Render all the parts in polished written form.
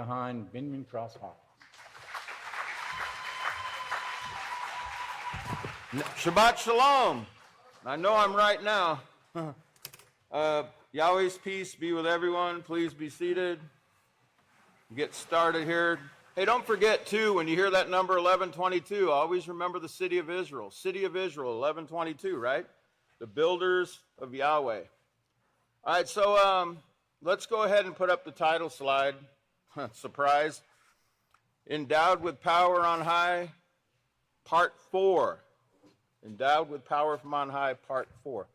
behind Binyamin Cross Hall. Shabbat Shalom. I know I'm right now. Yahweh's peace be with everyone. Please be seated. Get started here. Hey, don't forget, too, when you hear that number 1122, always remember the city of Israel. City of Israel, 1122, right? The builders of Yahweh. All right, so let's go ahead and put up the title slide. Surprise. Endowed with Power on High, Part 4. Endowed with Power from on High, Part 4.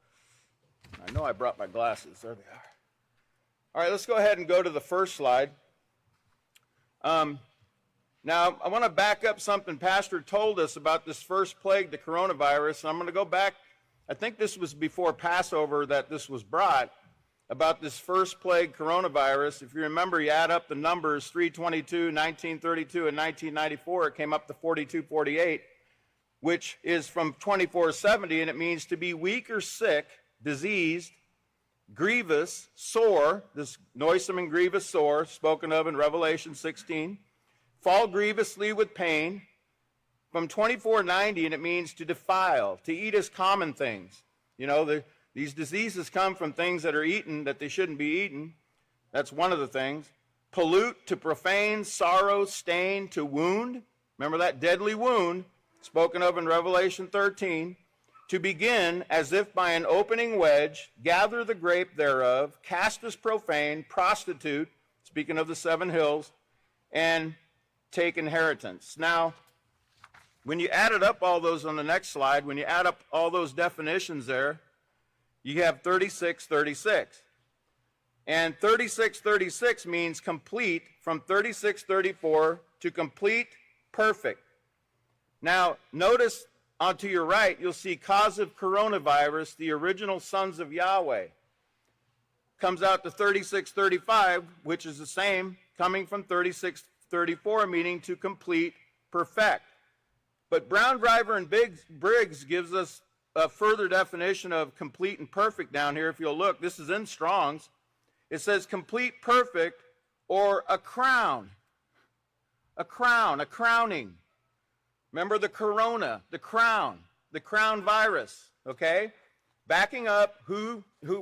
I know I brought my glasses. There they are. All right, let's go ahead and go to the first slide. Now, I want to back up something Pastor told us about this first plague, the coronavirus. And I'm going to go back. I think this was before Passover that this was brought, about this first plague, coronavirus. If you remember, you add up the numbers, 322, 1932, and 1994, it came up to 4248, which is from 2470, and it means to be weak or sick, diseased, grievous, sore, this noisome and grievous sore, spoken of in Revelation 16, fall grievously with pain, from 2490, and it means to defile, to eat as common things. You know, these diseases come from things that are eaten that they shouldn't be eaten. That's one of the things. Pollute, to profane, sorrow, stain, to wound. Remember that deadly wound, spoken of in Revelation 13. To begin, as if by an opening wedge, gather the grape thereof, cast as profane, prostitute, speaking of the 7 hills, and take inheritance. Now, when you added up all those on the next slide, when you add up all those definitions there, you have 3636. And 3636 means complete, from 3634 to complete, perfect. Now, notice onto your right, you'll see cause of coronavirus, the original sons of Yahweh. Comes out to 3635, which is the same, coming from 3634, meaning to complete, perfect. But Brown, Driver, and Briggs gives us a further definition of complete and perfect down here. If you'll look, this is in Strong's. It says complete, perfect, or a crown. A crown, a crowning. Remember the corona, the crown virus, okay? Backing up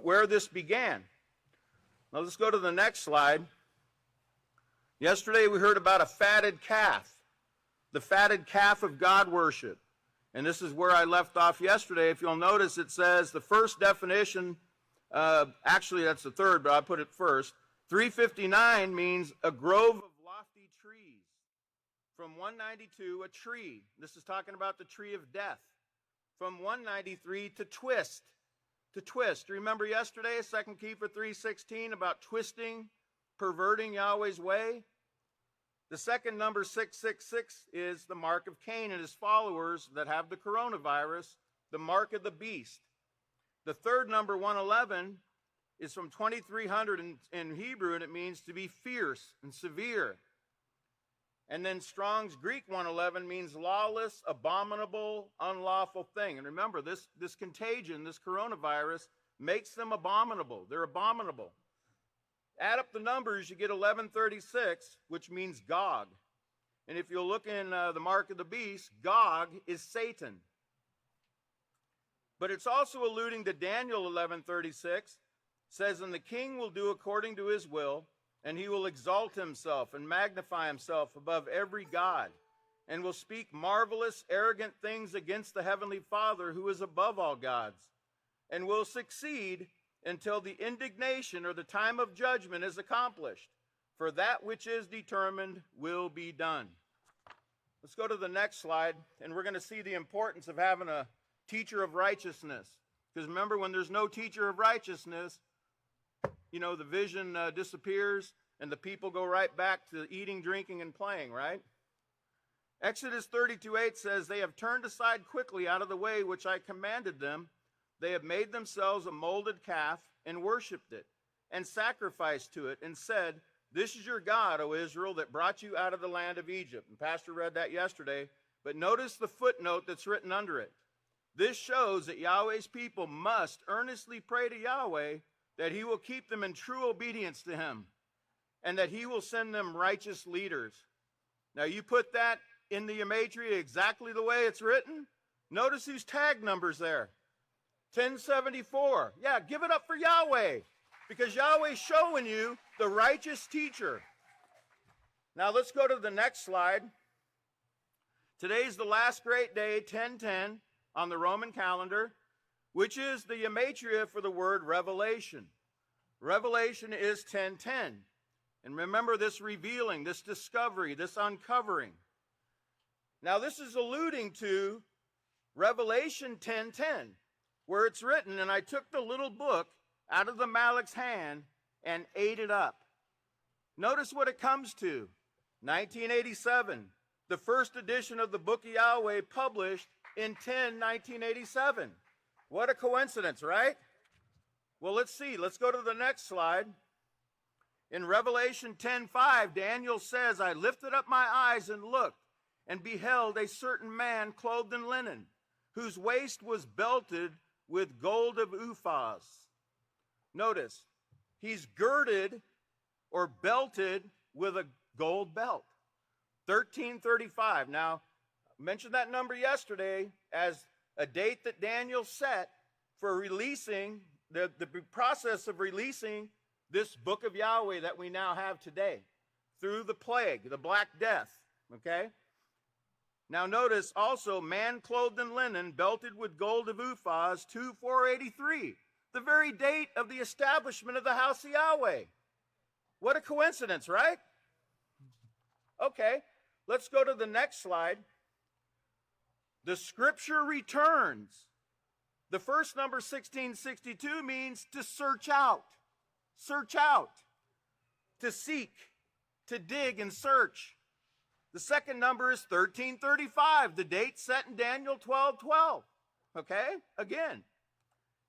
where this began. Now let's go to the next slide. Yesterday we heard about a fatted calf, the fatted calf of God worship. And this is where I left off yesterday. If you'll notice, it says the first definition, actually that's the third, but I put it first. 359 means a grove of lofty trees. From 192, a tree. This is talking about the tree of death. From 193, to twist. To twist. Remember yesterday, 2 Kepha 3:16, about twisting, perverting Yahweh's way? The second number, 666, is the mark of Cain and his followers that have the coronavirus, the mark of the beast. The third number, 111, is from 2300 in Hebrew, and it means to be fierce and severe. And then Strong's Greek 111 means lawless, abominable, unlawful thing. And remember, this contagion, this coronavirus, makes them abominable. They're abominable. Add up the numbers, you get 1136, which means Gog. And if you'll look in the mark of the beast, Gog is Satan. But it's also alluding to Daniel 1136, says, and the king will do according to his will, and he will exalt himself and magnify himself above every god, and will speak marvelous, arrogant things against the heavenly Father, who is above all gods, and will succeed until the indignation or the time of judgment is accomplished. For that which is determined will be done. Let's go to the next slide, and we're going to see the importance of having a teacher of righteousness. Because remember, when there's no teacher of righteousness, you know, the vision disappears, and the people go right back to eating, drinking, and playing, right? Exodus 32:8 says, they have turned aside quickly out of the way which I commanded them. They have made themselves a molded calf and worshipped it, and sacrificed to it, and said, this is your God, O Israel, that brought you out of the land of Egypt. And Pastor read that yesterday. But notice the footnote that's written under it. This shows that Yahweh's people must earnestly pray to Yahweh that he will keep them in true obedience to him. and that he will send them righteous leaders. Now you put that in the YaHmatria exactly the way it's written. Notice whose tag number's there. 1074. Yeah, give it up for Yahweh, because Yahweh's showing you the righteous teacher. Now let's go to the next slide. Today's the last great day, 1010, on the Roman calendar, which is the YaHmatria for the word revelation. Revelation is 1010. And remember this revealing, this discovery, this uncovering. Now this is alluding to Revelation 10:10, where it's written, and I took the little book out of the Malik's hand and ate it up. Notice what it comes to. 1987, the first edition of the Book of Yahweh published in 1987. What a coincidence, right? Well, let's see. Let's go to the next slide. In Revelation 10:5, Daniel says, I lifted up my eyes and looked, and beheld a certain man clothed in linen, whose waist was belted with gold of Uphaz. Notice, he's girded or belted with a gold belt. 1335. Now, I mentioned that number yesterday as a date that Daniel set for releasing, the process of releasing this book of Yahweh that we now have today through the plague, the Black Death, okay? Now notice also, man clothed in linen, belted with gold of Uphaz, 2483, the very date of the establishment of the house of Yahweh. What a coincidence, right? Okay, let's go to the next slide. The scripture returns. The first number, 1662, means to search out. Search out. To seek. To dig and search. The second number is 1335, the date set in Daniel 12:12. Okay? Again,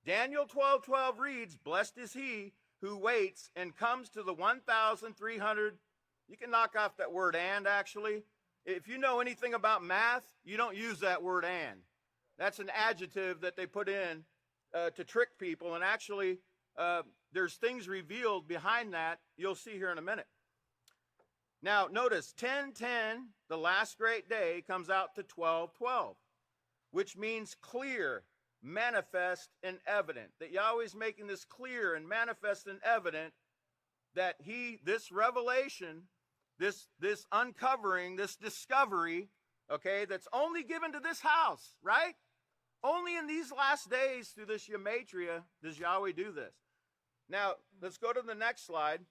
Daniel 12:12 reads, blessed is he who waits and comes to the 1,300. You can knock off that word and, actually. If you know anything about math, you don't use that word and. That's an adjective that they put in to trick people, and actually there's things revealed behind that you'll see here in a minute. Now, notice 10:10, the last great day, comes out to 12:12, which means clear, manifest, and evident. That Yahweh's making this clear and manifest and evident that this revelation, this uncovering, this discovery, okay, that's only given to this house, right? Only in these last days through this YaHmatria does Yahweh do this. Now, let's go to the next slide.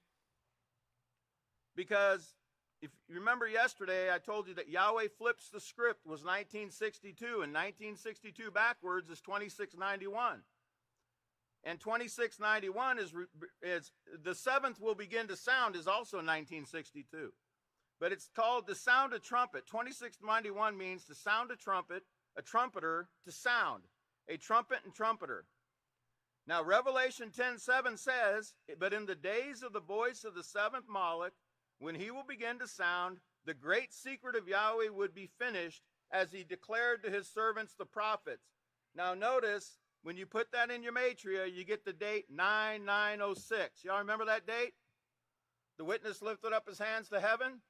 Because if you remember yesterday, I told you that Yahweh flips the script was 1962, and 1962 backwards is 2691. And 2691 is the seventh will begin to sound is also 1962. But it's called the sound of trumpet. 2691 means to sound a trumpet, a trumpeter to sound, a trumpet and trumpeter. Now, Revelation 10:7 says, but in the days of the voice of the seventh Moloch, when he will begin to sound, the great secret of Yahweh would be finished, as he declared to his servants the prophets. Now notice, when you put that in YaHmatria, you get the date 9906. Y'all remember that date? The witness lifted up his hands to heaven.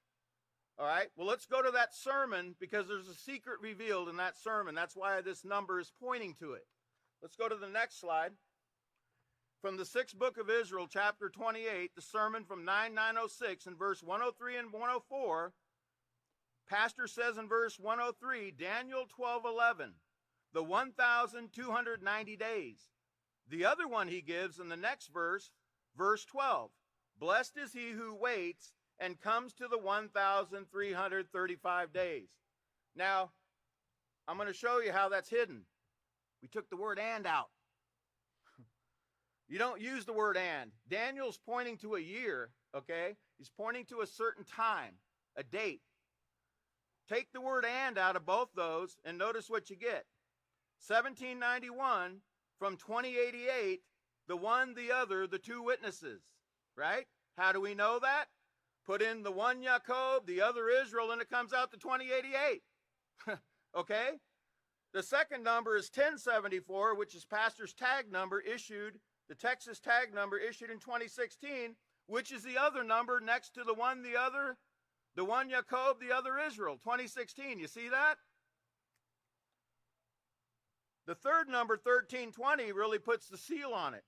All right, well, let's go to that sermon, because there's a secret revealed in that sermon. That's why this number is pointing to it. Let's go to the next slide. From the sixth book of Israel, chapter 28, the sermon from 9906 in verse 103 and 104, pastor says in verse 103, Daniel 12:11, the 1,290 days. The other one he gives in the next verse, verse 12, blessed is he who waits and comes to the 1,335 days. Now, I'm going to show you how that's hidden. We took the word and out. You don't use the word and. Daniel's pointing to a year, okay? He's pointing to a certain time, a date. Take the word and out of both those, and notice what you get. 1791 from 2088, the one, the other, the two witnesses, right? How do we know that? Put in the one Jacob, the other Israel, and it comes out to 2088. Okay? The second number is 1074, which is pastor's tag number issued, the Texas tag number issued in 2016, Which is the other number next to the one Yaakov, the other Israel, 2016. You see that? The third number, 1320, really puts the seal on it.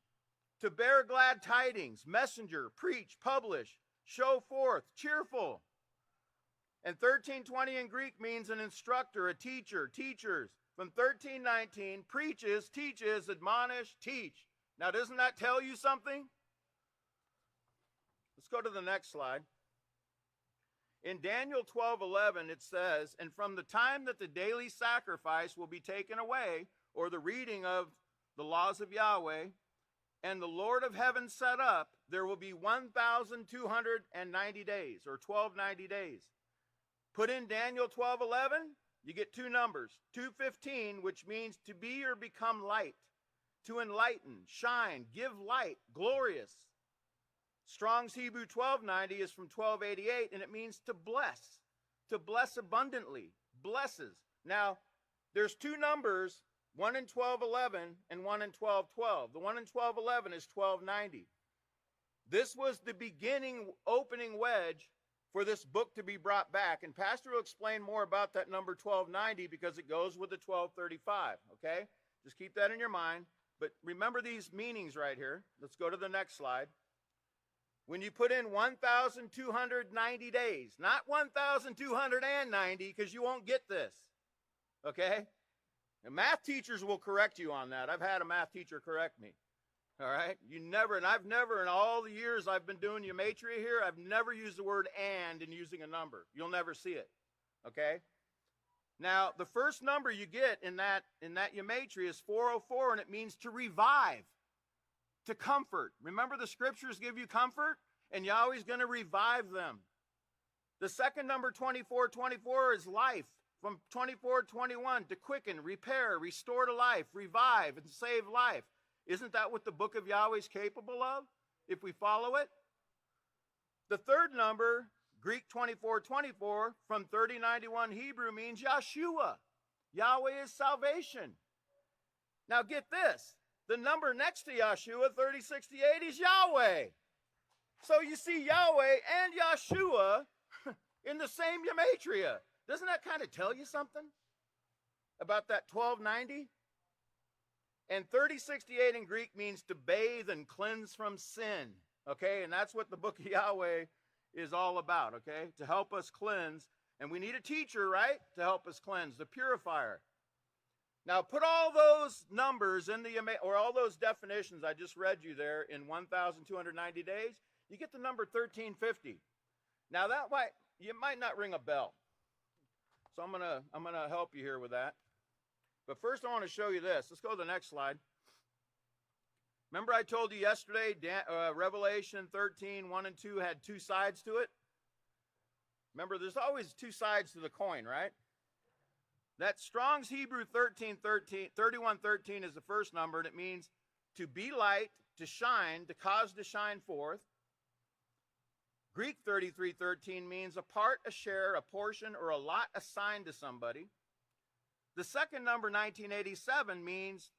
To bear glad tidings, messenger, preach, publish, show forth, cheerful. And 1320 in Greek means an instructor, a teacher, teachers. From 1319, preaches, teaches, admonish, teach. Now, doesn't that tell you something? Let's go to the next slide. In Daniel 12:11, it says, and from the time that the daily sacrifice will be taken away, or the reading of the laws of Yahweh, and the Lord of heaven set up, there will be 1,290 days, or 1290 days. Put in Daniel 12:11, you get two numbers. 2:15, which means to be or become light, to enlighten, shine, give light, glorious. Strong's Hebrew 1290 is from 1288, and it means to bless abundantly, blesses. Now, there's two numbers, one in 1211 and one in 1212. The one in 1211 is 1290. This was the beginning, opening wedge for this book to be brought back, and Pastor will explain more about that number 1290 because it goes with the 1235, okay? Just keep that in your mind, but remember these meanings right here. Let's go to the next slide. When you put in 1,290 days, not 1,290, because you won't get this, okay? And math teachers will correct you on that. I've had a math teacher correct me, all right? I've never, in all the years I've been doing YaHmatria here, I've never used the word and in using a number. You'll never see it, okay? Now, the first number you get in that YaHmatria is 404, and it means to revive. To comfort. Remember, the scriptures give you comfort, and Yahweh's going to revive them. The second number, 2424, is life. From 2421, to quicken, repair, restore to life, revive, and save life. Isn't that what the book of Yahweh is capable of, if we follow it? The third number, Greek 2424, from 3091 Hebrew, means Yahshua. Yahweh is salvation. Now get this. The number next to Yahshua, 3068, is Yahweh. So you see Yahweh and Yahshua in the same YaHmatria. Doesn't that kind of tell you something about that 1290? And 3068 in Greek means to bathe and cleanse from sin. Okay, and that's what the book of Yahweh is all about, okay? To help us cleanse. And we need a teacher, right? To help us cleanse, the purifier. Now, put all those numbers in or all those definitions I just read you there in 1,290 days, you get the number 1350. Now, you might not ring a bell. So I'm gonna help you here with that. But first, I want to show you this. Let's go to the next slide. Remember I told you yesterday, Revelation 13, 1 and 2 had two sides to it? Remember, there's always two sides to the coin, right? That Strong's Hebrew 3113 is the first number, and it means to be light, to shine, to cause to shine forth. Greek 3313 means a part, a share, a portion, or a lot assigned to somebody. The second number, 1987, means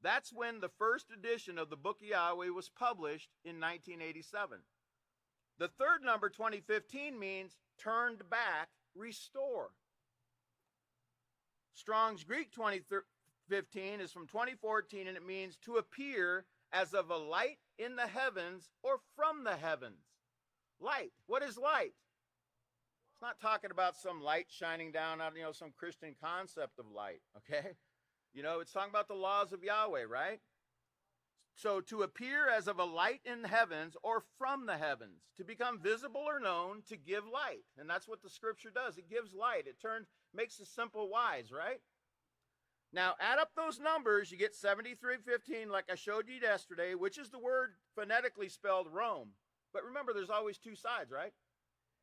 that's when the first edition of the Book of Yahweh was published in 1987. The third number, 2015, means turned back, restore. Strong's Greek 2015 is from 2014, and it means to appear as of a light in the heavens or from the heavens. Light. What is light? It's not talking about some light shining down out, some Christian concept of light, okay? It's talking about the laws of Yahweh, right? So to appear as of a light in the heavens or from the heavens, to become visible or known, to give light. And that's what the scripture does. It gives light. It makes the simple wise, right? Now, add up those numbers, you get 7315, like I showed you yesterday, which is the word phonetically spelled Rome. But remember, there's always two sides, right?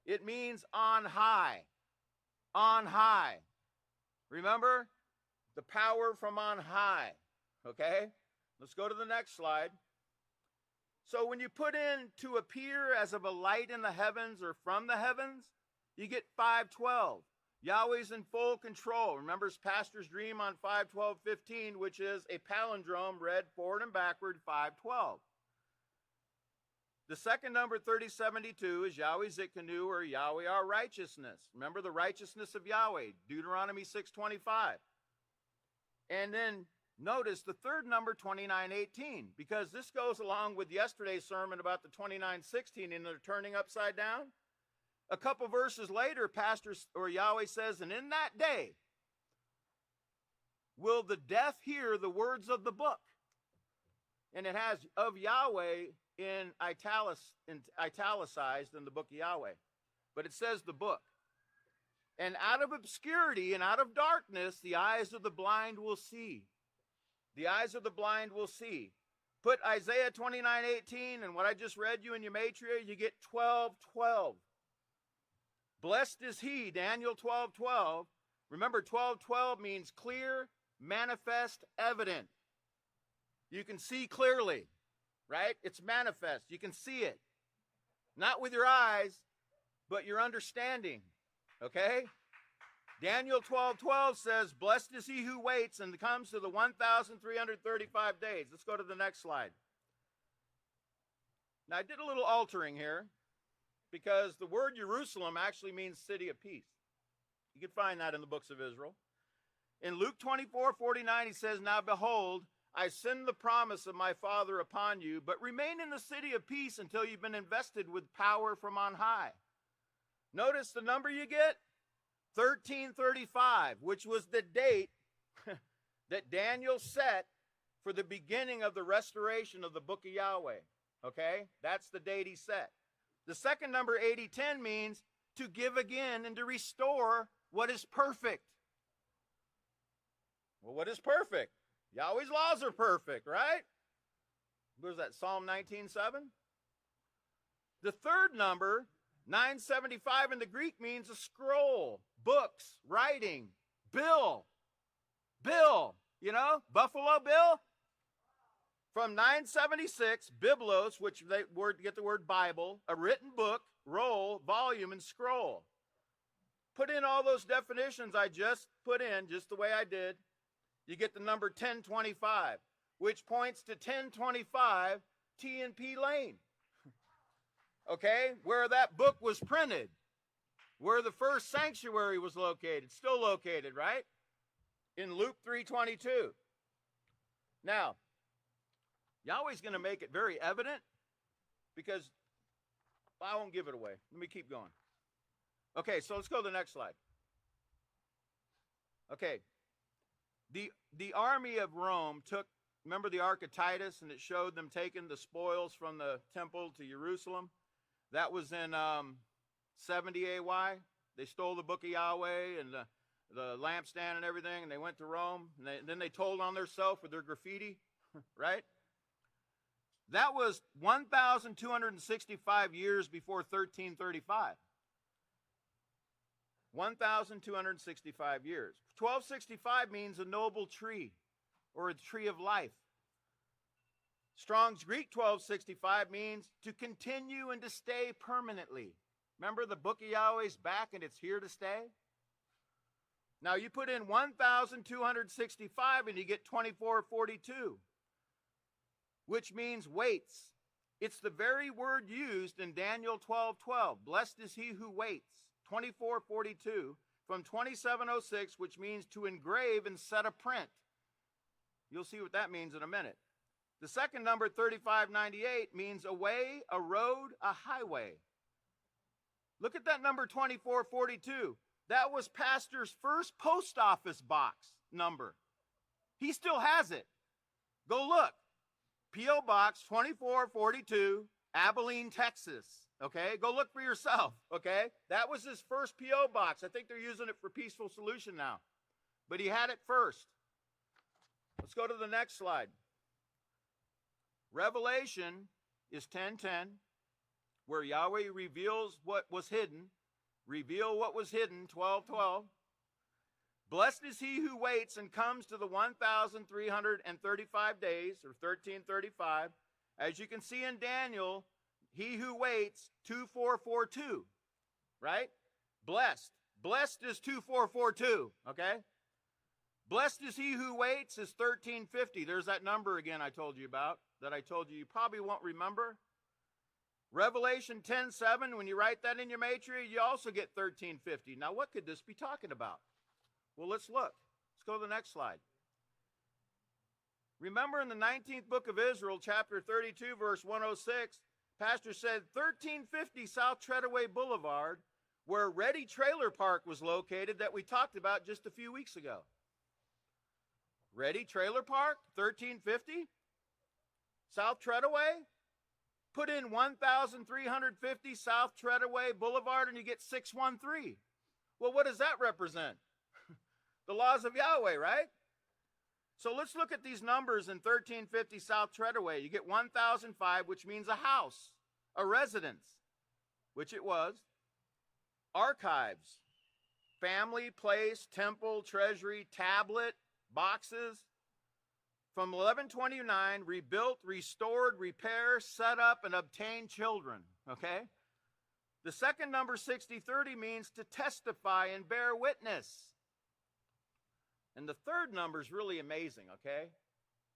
It means on high. On high. Remember? The power from on high. Okay? Let's go to the next slide. So when you put in to appear as of a light in the heavens or from the heavens, you get 512. Yahweh's in full control. Remember Pastor's dream on 5:12:15, which is a palindrome read forward and backward, 512. The second number, 3072, is Yahweh Zitkanu, or Yahweh our righteousness. Remember the righteousness of Yahweh, Deuteronomy 6:25. And then notice the third number, 2918, because this goes along with yesterday's sermon about the 2916 and they're turning upside down. A couple verses later, Pastor or Yahweh says, and in that day will the deaf hear the words of the book. And it has of Yahweh in italicized in the book of Yahweh. But it says the book. And out of obscurity and out of darkness, the eyes of the blind will see. The eyes of the blind will see. Put Isaiah 29:18 and what I just read you in YaHmatria, you get 12:12. Blessed is he, Daniel 12:12. Remember, 12:12 means clear, manifest, evident. You can see clearly, right? It's manifest. You can see it. Not with your eyes, but your understanding, okay? Daniel 12:12 says, blessed is he who waits and comes to the 1,335 days. Let's go to the next slide. Now, I did a little altering here because the word Jerusalem actually means city of peace. You can find that in the books of Israel. In Luke 24:49, he says, now behold, I send the promise of my Father upon you, but remain in the city of peace until you've been invested with power from on high. Notice the number you get, 1335, which was the date that Daniel set for the beginning of the restoration of the book of Yahweh. Okay? That's the date he set. The second number, 8010, means to give again and to restore what is perfect. Well, what is perfect? Yahweh's laws are perfect, right? What is that, Psalm 19:7? The third number, 975 in the Greek, means a scroll, books, writing, bill. Bill, you know, Buffalo Bill. From 976, biblos, which they get the word Bible, a written book, roll, volume, and scroll. Put in all those definitions I just put in, just the way I did. You get the number 1025, which points to 1025 T&P Lane. Okay, where that book was printed, where the first sanctuary was located, still located, right? In Luke 3:22. Now, Yahweh's going to make it very evident because I won't give it away. Let me keep going. Okay, so let's go to the next slide. Okay. The army of Rome took, remember the Ark of Titus, and it showed them taking the spoils from the temple to Jerusalem? That was in 70 AY. They stole the book of Yahweh and the lampstand and everything, and they went to Rome. And then they told on themselves with their graffiti, right? That was 1,265 years before 1335. 1,265 years. 1265 means a noble tree or a tree of life. Strong's Greek 1265 means to continue and to stay permanently. Remember, the book of Yahweh's back and it's here to stay? Now you put in 1,265 and you get 2442, which means waits. It's the very word used in Daniel 12:12. Blessed is he who waits. 2442 from 2706, which means to engrave and set a print. You'll see what that means in a minute. The second number, 3598, means a way, a road, a highway. Look at that number 2442. That was Pastor's first post office box number. He still has it. Go look. P.O. Box 2442, Abilene, Texas. Okay, go look for yourself, okay? That was his first P.O. box. I think they're using it for Peaceful Solution now. But he had it first. Let's go to the next slide. Revelation is 10:10, where Yahweh reveals what was hidden. Reveal what was hidden, 12:12. Blessed is he who waits and comes to the 1,335 days, or 1335. As you can see in Daniel, he who waits, 2442, right? Blessed. Blessed is 2442, okay? Blessed is he who waits is 1350. There's that number again I told you about, that I told you probably won't remember. Revelation 10:7, when you write that in your matria, you also get 1350. Now, what could this be talking about? Well, let's look. Let's go to the next slide. Remember in the 19th book of Israel, chapter 32, verse 106, Pastor said 1350 South Treadaway Boulevard, where Ready Trailer Park was located that we talked about just a few weeks ago. Ready Trailer Park, 1350? South Treadaway? Put in 1,350 South Treadaway Boulevard and you get 613. Well, what does that represent? The laws of Yahweh, right? So let's look at these numbers in 1350 South Treadaway. You get 1005, which means a house, a residence, which it was. Archives, family, place, temple, treasury, tablet, boxes. From 1129, rebuilt, restored, repair, set up, and obtain children, okay? The second number, 6030, means to testify and bear witness. And the third number is really amazing, okay?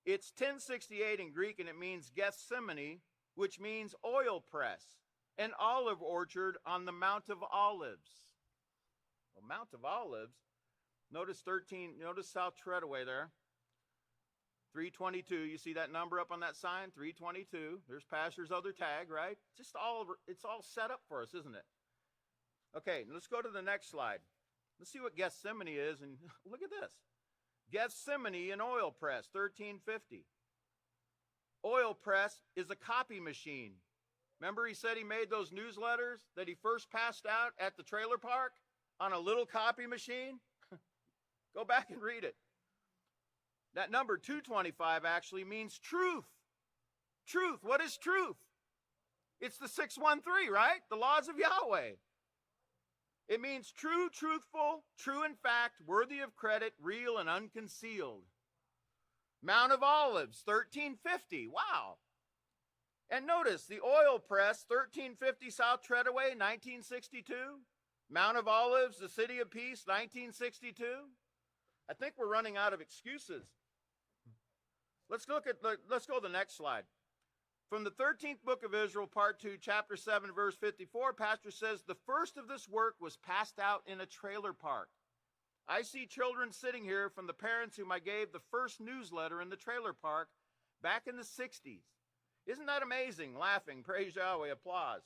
It's 1068 in Greek, and it means Gethsemane, which means oil press, an olive orchard on the Mount of Olives. Well, Mount of Olives, notice South Treadaway there. 322, you see that number up on that sign? 322. There's Pastor's other tag, right? It's all set up for us, isn't it? Okay, let's go to the next slide. Let's see what Gethsemane is, and look at this. Gethsemane and oil press, 1350. Oil press is a copy machine. Remember he said he made those newsletters that he first passed out at the trailer park on a little copy machine? Go back and read it. That number 225 actually means truth. Truth. What is truth? It's the 613, right? The laws of Yahweh. It means true, truthful, true in fact, worthy of credit, real and unconcealed. Mount of Olives, 1350. Wow. And notice the oil press, 1350 South Treadaway, 1962. Mount of Olives, the City of Peace, 1962. I think we're running out of excuses. Let's go to the next slide. From the 13th book of Israel, part 2, chapter 7, verse 54, Pastor says, the first of this work was passed out in a trailer park. I see children sitting here from the parents whom I gave the first newsletter in the trailer park back in the 60s. Isn't that amazing? Laughing, praise Yahweh, applause.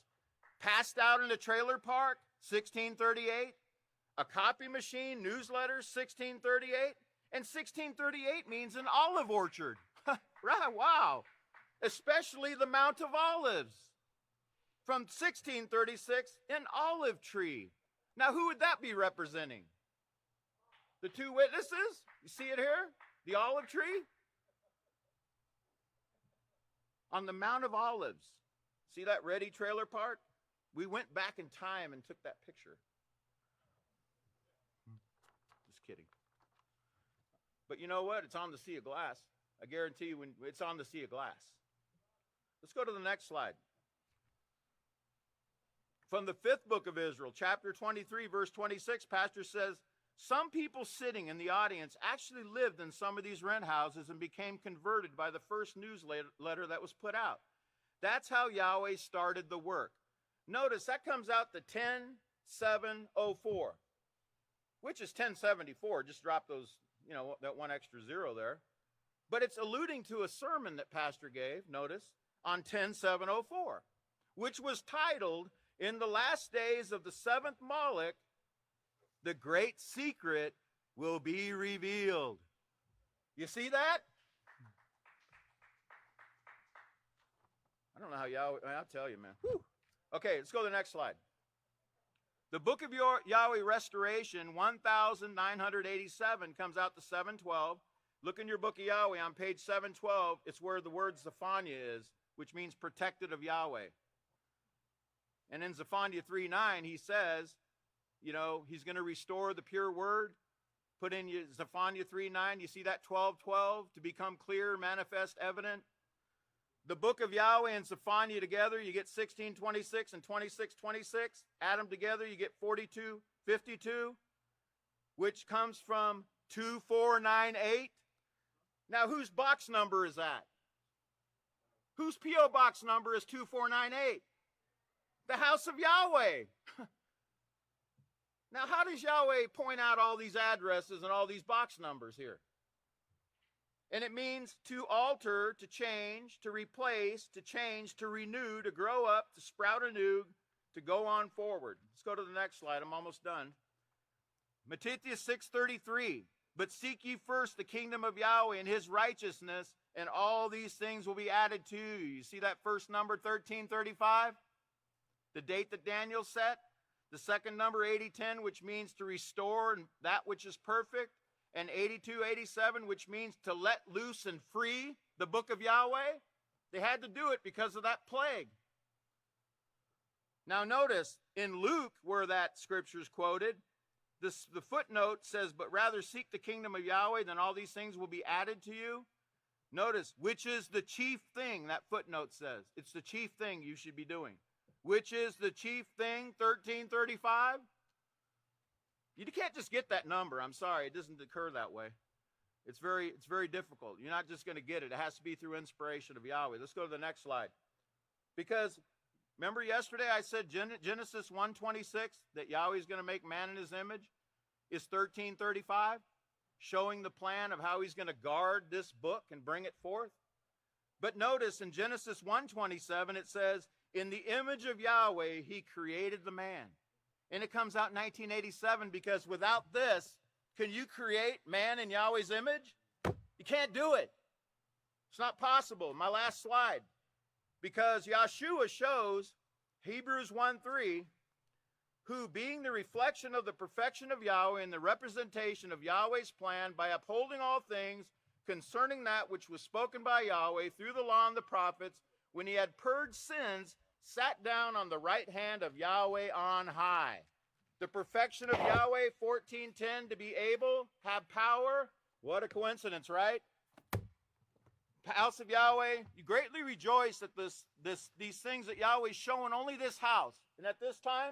Passed out in a trailer park, 1638. A copy machine, newsletters, 1638. And 1638 means an olive orchard. Right, wow. Especially the Mount of Olives. From 1636, an olive tree. Now, who would that be representing? The two witnesses? You see it here? The olive tree? On the Mount of Olives. See that Ready Trailer Park? We went back in time and took that picture. Just kidding. But you know what? It's on the sea of glass. I guarantee you, it's on the sea of glass. Let's go to the next slide. From the 5th book of Israel, chapter 23, verse 26, Pastor says, some people sitting in the audience actually lived in some of these rent houses and became converted by the first newsletter that was put out. That's how Yahweh started the work. Notice that comes out to 10,704, which is 1074. Just drop those, that one extra zero there. But it's alluding to a sermon that Pastor gave, notice, on 10,704, which was titled, in the last days of the 7th Moloch, the great secret will be revealed. You see that? I don't know how Yahweh, I'll tell you, man. Whew. Okay, let's go to the next slide. The book of Yahweh Restoration, 1987, comes out to 712. Look in your book of Yahweh on page 712. It's where the word Zephaniah is, which means protected of Yahweh. And in Zephaniah 3:9, he says, he's going to restore the pure word. Put in your Zephaniah 3:9. You see that 12:12 to become clear, manifest, evident. The book of Yahweh and Zephaniah together, you get 16:26 and 26:26. Add them together, you get 42:52, which comes from 2498. Now, whose box number is that? Whose P.O. box number is 2498? The house of Yahweh. Now, how does Yahweh point out all these addresses and all these box numbers here? And it means to alter, to change, to replace, to change, to renew, to grow up, to sprout anew, to go on forward. Let's go to the next slide. I'm almost done. Matthew 6:33. But seek ye first the kingdom of Yahweh and his righteousness, and all these things will be added to you. You see that first number, 1335? The date that Daniel set. The second number, 8010, which means to restore that which is perfect. And 8287, which means to let loose and free the book of Yahweh. They had to do it because of that plague. Now notice, in Luke, where that scripture is quoted, the footnote says, but rather seek the kingdom of Yahweh, then all these things will be added to you. Notice, which is the chief thing, that footnote says. It's the chief thing you should be doing. Which is the chief thing, 1335? You can't just get that number. I'm sorry, it doesn't occur that way. It's very difficult. You're not just going to get it. It has to be through inspiration of Yahweh. Let's go to the next slide. Because remember yesterday I said Genesis 1:26 that Yahweh is going to make man in his image is 1335, showing the plan of how he's going to guard this book and bring it forth. But notice in Genesis 1:27 it says, in the image of Yahweh he created the man. And it comes out in 1987 because without this, can you create man in Yahweh's image? You can't do it. It's not possible. My last slide. Because Yahshua shows, Hebrews 1:3, who being the reflection of the perfection of Yahweh and the representation of Yahweh's plan by upholding all things concerning that which was spoken by Yahweh through the law and the prophets, when he had purged sins, sat down on the right hand of Yahweh on high. The perfection of Yahweh, 14:10, to be able, have power. What a coincidence, right? House of Yahweh, you greatly rejoice at these things that Yahweh's showing only this house. And at this time,